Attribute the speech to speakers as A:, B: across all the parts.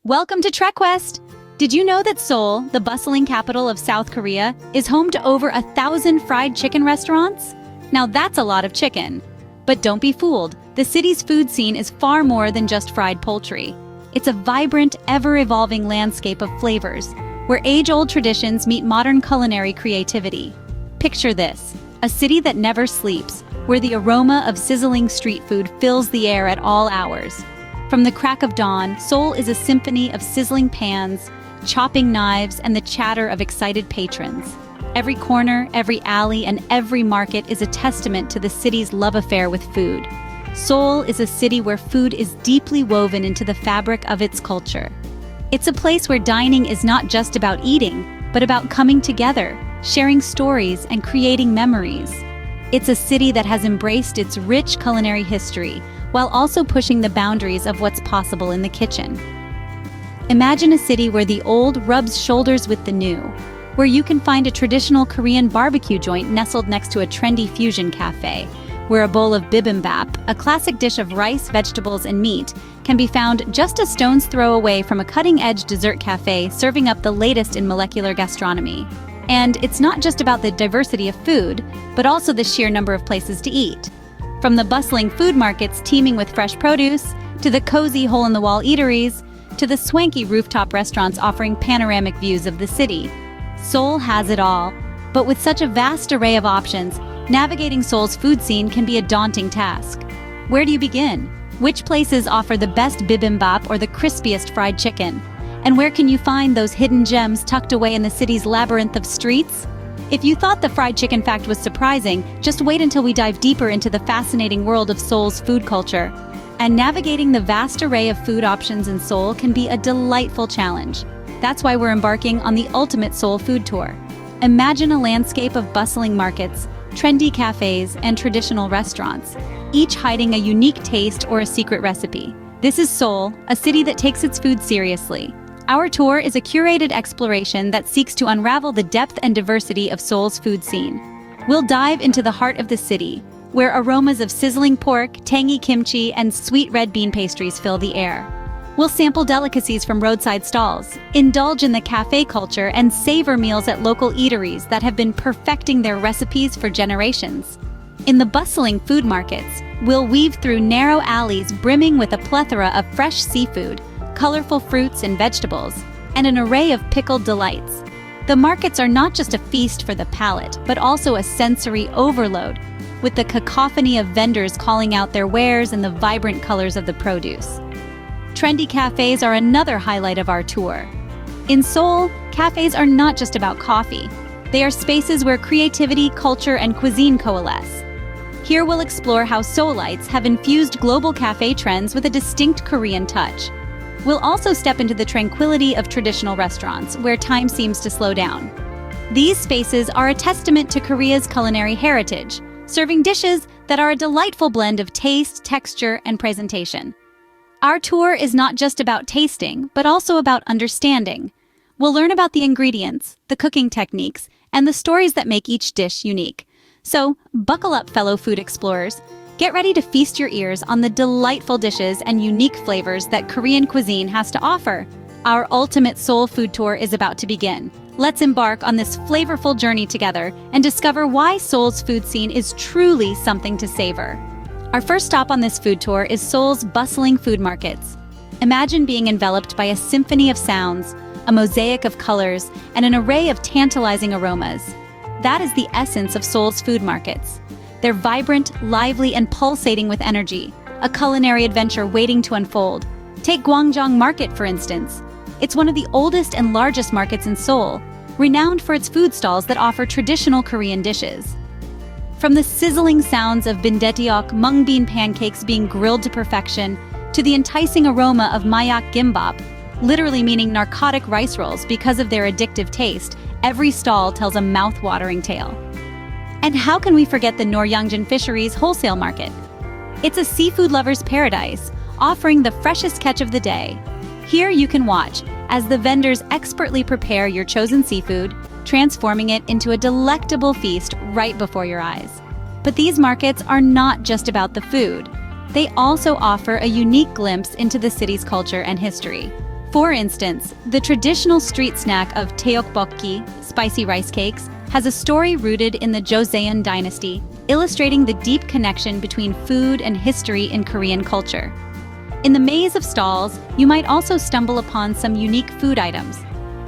A: Welcome to TrekWest! Did you know that Seoul, the bustling capital of South Korea, is home to over 1,000 fried chicken restaurants? Now that's a lot of chicken. But don't be fooled, the city's food scene is far more than just fried poultry. It's a vibrant, ever-evolving landscape of flavors, where age-old traditions meet modern culinary creativity. Picture this, a city that never sleeps, where the aroma of sizzling street food fills the air at all hours. From the crack of dawn, Seoul is a symphony of sizzling pans, chopping knives, and the chatter of excited patrons. Every corner, every alley, and every market is a testament to the city's love affair with food. Seoul is a city where food is deeply woven into the fabric of its culture. It's a place where dining is not just about eating, but about coming together, sharing stories, and creating memories. It's a city that has embraced its rich culinary history, while also pushing the boundaries of what's possible in the kitchen. Imagine a city where the old rubs shoulders with the new, where you can find a traditional Korean barbecue joint nestled next to a trendy fusion cafe, where a bowl of bibimbap, a classic dish of rice, vegetables, and meat, can be found just a stone's throw away from a cutting-edge dessert cafe serving up the latest in molecular gastronomy. And it's not just about the diversity of food, but also the sheer number of places to eat. From the bustling food markets teeming with fresh produce, to the cozy hole-in-the-wall eateries, to the swanky rooftop restaurants offering panoramic views of the city. Seoul has it all, but with such a vast array of options, navigating Seoul's food scene can be a daunting task. Where do you begin? Which places offer the best bibimbap or the crispiest fried chicken? And where can you find those hidden gems tucked away in the city's labyrinth of streets? If you thought the fried chicken fact was surprising, just wait until we dive deeper into the fascinating world of Seoul's food culture. And navigating the vast array of food options in Seoul can be a delightful challenge. That's why we're embarking on the ultimate Seoul food tour. Imagine a landscape of bustling markets, trendy cafes, and traditional restaurants, each hiding a unique taste or a secret recipe. This is Seoul, a city that takes its food seriously. Our tour is a curated exploration that seeks to unravel the depth and diversity of Seoul's food scene. We'll dive into the heart of the city, where aromas of sizzling pork, tangy kimchi, and sweet red bean pastries fill the air. We'll sample delicacies from roadside stalls, indulge in the cafe culture, and savor meals at local eateries that have been perfecting their recipes for generations. In the bustling food markets, we'll weave through narrow alleys brimming with a plethora of fresh seafood, colorful fruits and vegetables, and an array of pickled delights. The markets are not just a feast for the palate, but also a sensory overload, with the cacophony of vendors calling out their wares and the vibrant colors of the produce. Trendy cafes are another highlight of our tour. In Seoul, cafes are not just about coffee. They are spaces where creativity, culture, and cuisine coalesce. Here we'll explore how Seoulites have infused global cafe trends with a distinct Korean touch. We'll also step into the tranquility of traditional restaurants, where time seems to slow down. These spaces are a testament to Korea's culinary heritage, serving dishes that are a delightful blend of taste, texture, and presentation. Our tour is not just about tasting, but also about understanding. We'll learn about the ingredients, the cooking techniques, and the stories that make each dish unique. So, buckle up, fellow food explorers. Get ready to feast your ears on the delightful dishes and unique flavors that Korean cuisine has to offer. Our ultimate Seoul food tour is about to begin. Let's embark on this flavorful journey together and discover why Seoul's food scene is truly something to savor. Our first stop on this food tour is Seoul's bustling food markets. Imagine being enveloped by a symphony of sounds, a mosaic of colors, and an array of tantalizing aromas. That is the essence of Seoul's food markets. They're vibrant, lively, and pulsating with energy, a culinary adventure waiting to unfold. Take Gwangjang Market, for instance. It's one of the oldest and largest markets in Seoul, renowned for its food stalls that offer traditional Korean dishes. From the sizzling sounds of bindetteok mung bean pancakes being grilled to perfection, to the enticing aroma of mayak gimbap, literally meaning narcotic rice rolls because of their addictive taste, every stall tells a mouth-watering tale. And how can we forget the Noryangjin Fisheries Wholesale Market? It's a seafood lover's paradise, offering the freshest catch of the day. Here you can watch as the vendors expertly prepare your chosen seafood, transforming it into a delectable feast right before your eyes. But these markets are not just about the food. They also offer a unique glimpse into the city's culture and history. For instance, the traditional street snack of tteokbokki, spicy rice cakes, has a story rooted in the Joseon dynasty, illustrating the deep connection between food and history in Korean culture. In the maze of stalls, you might also stumble upon some unique food items.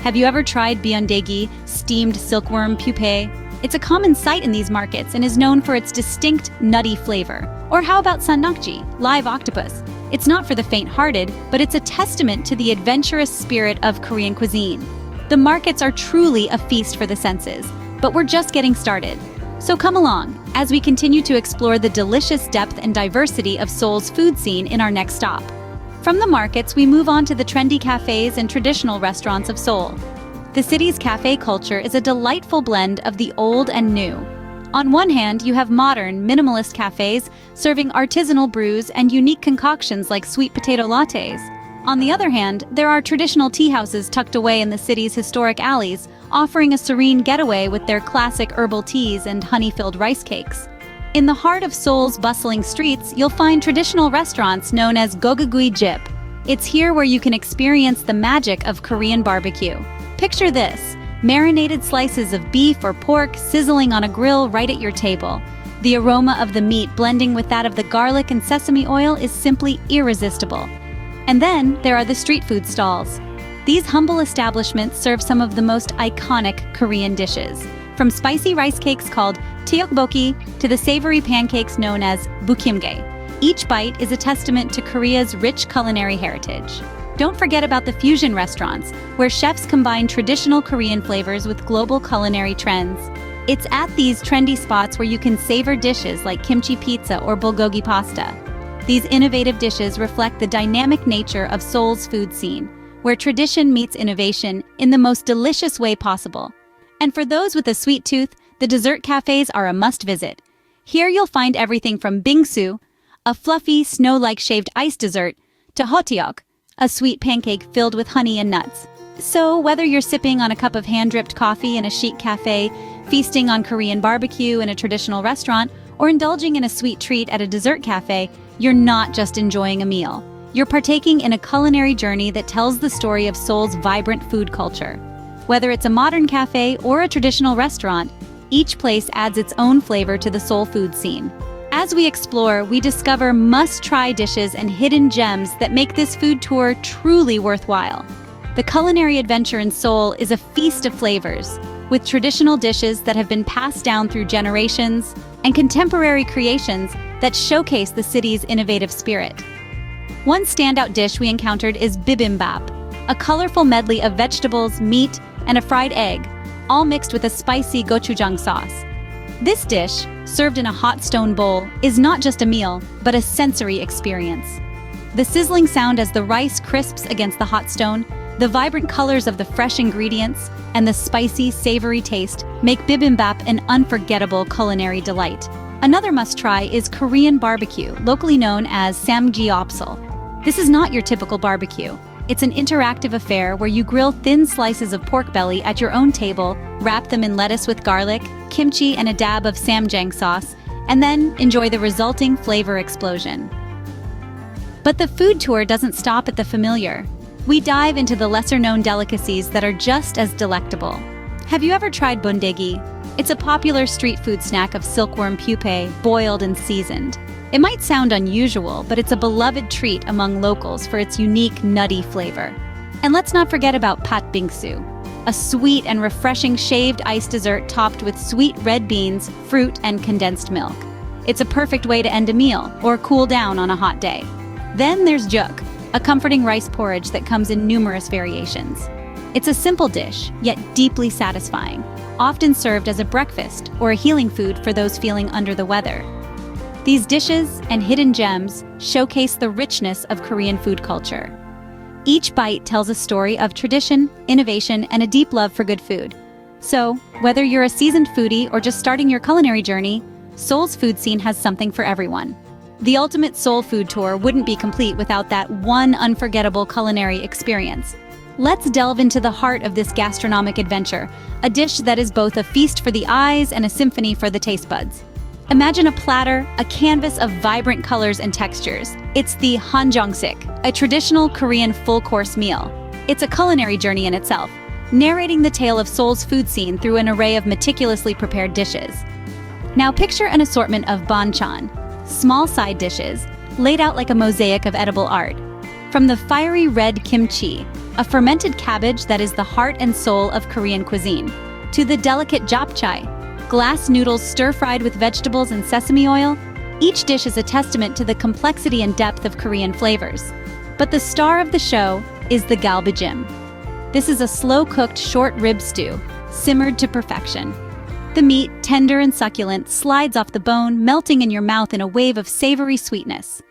A: Have you ever tried byeondegi, steamed silkworm pupae? It's a common sight in these markets and is known for its distinct nutty flavor. Or how about sannakji, live octopus? It's not for the faint-hearted, but it's a testament to the adventurous spirit of Korean cuisine. The markets are truly a feast for the senses, but we're just getting started. So come along as we continue to explore the delicious depth and diversity of Seoul's food scene in our next stop. From the markets, we move on to the trendy cafes and traditional restaurants of Seoul. The city's cafe culture is a delightful blend of the old and new. On one hand, you have modern, minimalist cafes serving artisanal brews and unique concoctions like sweet potato lattes. On the other hand, there are traditional tea houses tucked away in the city's historic alleys, offering a serene getaway with their classic herbal teas and honey-filled rice cakes. In the heart of Seoul's bustling streets, you'll find traditional restaurants known as gogagui jip. It's here where you can experience the magic of Korean barbecue. Picture this: marinated slices of beef or pork sizzling on a grill right at your table. The aroma of the meat blending with that of the garlic and sesame oil is simply irresistible. And then there are the street food stalls. These humble establishments serve some of the most iconic Korean dishes, from spicy rice cakes called tteokbokki to the savory pancakes known as bukkimge. Each bite is a testament to Korea's rich culinary heritage. Don't forget about the fusion restaurants, where chefs combine traditional Korean flavors with global culinary trends. It's at these trendy spots where you can savor dishes like kimchi pizza or bulgogi pasta. These innovative dishes reflect the dynamic nature of Seoul's food scene, where tradition meets innovation in the most delicious way possible. And for those with a sweet tooth, the dessert cafes are a must-visit. Here you'll find everything from bingsu, a fluffy, snow-like shaved ice dessert, to hotteok, a sweet pancake filled with honey and nuts. So whether you're sipping on a cup of hand-dripped coffee in a chic cafe, feasting on Korean barbecue in a traditional restaurant, or indulging in a sweet treat at a dessert cafe, you're not just enjoying a meal. You're partaking in a culinary journey that tells the story of Seoul's vibrant food culture. Whether it's a modern cafe or a traditional restaurant, each place adds its own flavor to the Seoul food scene. As we explore, we discover must-try dishes and hidden gems that make this food tour truly worthwhile. The culinary adventure in Seoul is a feast of flavors, with traditional dishes that have been passed down through generations and contemporary creations that showcase the city's innovative spirit. One standout dish we encountered is bibimbap, a colorful medley of vegetables, meat, and a fried egg, all mixed with a spicy gochujang sauce. This dish, served in a hot stone bowl, is not just a meal, but a sensory experience. The sizzling sound as the rice crisps against the hot stone, the vibrant colors of the fresh ingredients, and the spicy, savory taste make bibimbap an unforgettable culinary delight. Another must-try is Korean barbecue, locally known as samgyeopsal. This is not your typical barbecue. It's an interactive affair where you grill thin slices of pork belly at your own table, wrap them in lettuce with garlic, kimchi, and a dab of samjang sauce, and then enjoy the resulting flavor explosion. But the food tour doesn't stop at the familiar. We dive into the lesser-known delicacies that are just as delectable. Have you ever tried bundegi? It's a popular street food snack of silkworm pupae, boiled and seasoned. It might sound unusual, but it's a beloved treat among locals for its unique, nutty flavor. And let's not forget about pat bingsu, a sweet and refreshing shaved ice dessert topped with sweet red beans, fruit, and condensed milk. It's a perfect way to end a meal or cool down on a hot day. Then there's juk, a comforting rice porridge that comes in numerous variations. It's a simple dish, yet deeply satisfying, often served as a breakfast or a healing food for those feeling under the weather. These dishes and hidden gems showcase the richness of Korean food culture. Each bite tells a story of tradition, innovation, and a deep love for good food. So, whether you're a seasoned foodie or just starting your culinary journey, Seoul's food scene has something for everyone. The ultimate Seoul food tour wouldn't be complete without that one unforgettable culinary experience. Let's delve into the heart of this gastronomic adventure, a dish that is both a feast for the eyes and a symphony for the taste buds. Imagine a platter, a canvas of vibrant colors and textures. It's the hanjeongsik, a traditional Korean full-course meal. It's a culinary journey in itself, narrating the tale of Seoul's food scene through an array of meticulously prepared dishes. Now picture an assortment of banchan, small side dishes, laid out like a mosaic of edible art. From the fiery red kimchi, a fermented cabbage that is the heart and soul of Korean cuisine, to the delicate japchae, glass noodles stir-fried with vegetables and sesame oil, each dish is a testament to the complexity and depth of Korean flavors. But the star of the show is the galbijim. This is a slow-cooked short rib stew, simmered to perfection. The meat, tender and succulent, slides off the bone, melting in your mouth in a wave of savory sweetness.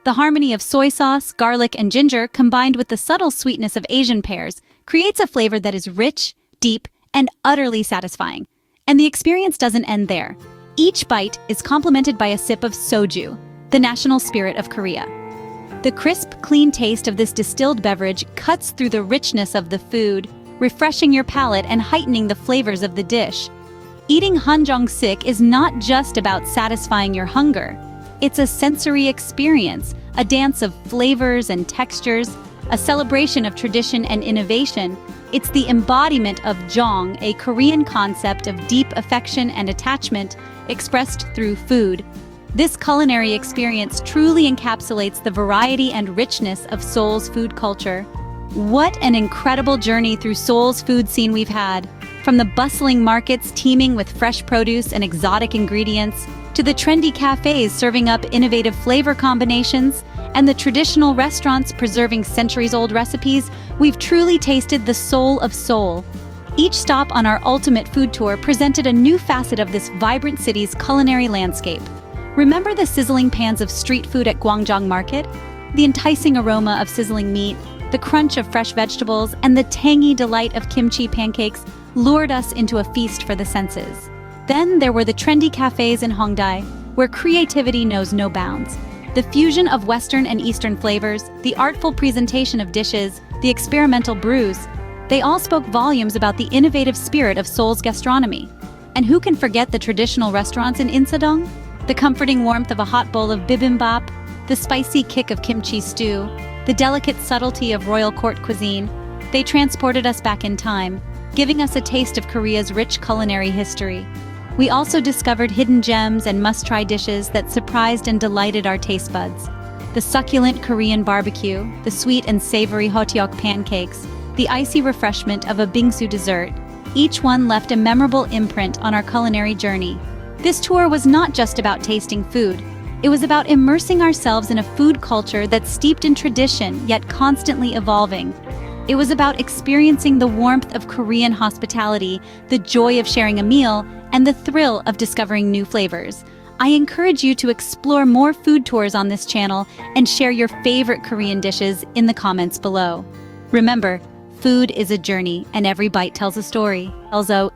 A: The harmony of soy sauce, garlic, and ginger, combined with the subtle sweetness of Asian pears, creates a flavor that is rich, deep, and utterly satisfying. And the experience doesn't end there. Each bite is complemented by a sip of soju, the national spirit of Korea. The crisp, clean taste of this distilled beverage cuts through the richness of the food, refreshing your palate and heightening the flavors of the dish. Eating hanjeong-sik is not just about satisfying your hunger. It's a sensory experience, a dance of flavors and textures, a celebration of tradition and innovation. It's the embodiment of jeong, a Korean concept of deep affection and attachment expressed through food. This culinary experience truly encapsulates the variety and richness of Seoul's food culture. What an incredible journey through Seoul's food scene we've had. From the bustling markets teeming with fresh produce and exotic ingredients, to the trendy cafes serving up innovative flavor combinations, and the traditional restaurants preserving centuries-old recipes, we've truly tasted the soul of Seoul. Each stop on our ultimate food tour presented a new facet of this vibrant city's culinary landscape. Remember the sizzling pans of street food at Gwangjang Market? The enticing aroma of sizzling meat, the crunch of fresh vegetables, and the tangy delight of kimchi pancakes lured us into a feast for the senses. Then there were the trendy cafes in Hongdae, where creativity knows no bounds. The fusion of Western and Eastern flavors, the artful presentation of dishes, the experimental brews, they all spoke volumes about the innovative spirit of Seoul's gastronomy. And who can forget the traditional restaurants in Insadong? The comforting warmth of a hot bowl of bibimbap, the spicy kick of kimchi stew, the delicate subtlety of royal court cuisine. They transported us back in time, giving us a taste of Korea's rich culinary history. We also discovered hidden gems and must-try dishes that surprised and delighted our taste buds. The succulent Korean barbecue, the sweet and savory hotteok pancakes, the icy refreshment of a bingsu dessert. Each one left a memorable imprint on our culinary journey. This tour was not just about tasting food. It was about immersing ourselves in a food culture that's steeped in tradition yet constantly evolving. It was about experiencing the warmth of Korean hospitality, the joy of sharing a meal, and the thrill of discovering new flavors. I encourage you to explore more food tours on this channel and share your favorite Korean dishes in the comments below. Remember, food is a journey and every bite tells a story. Also,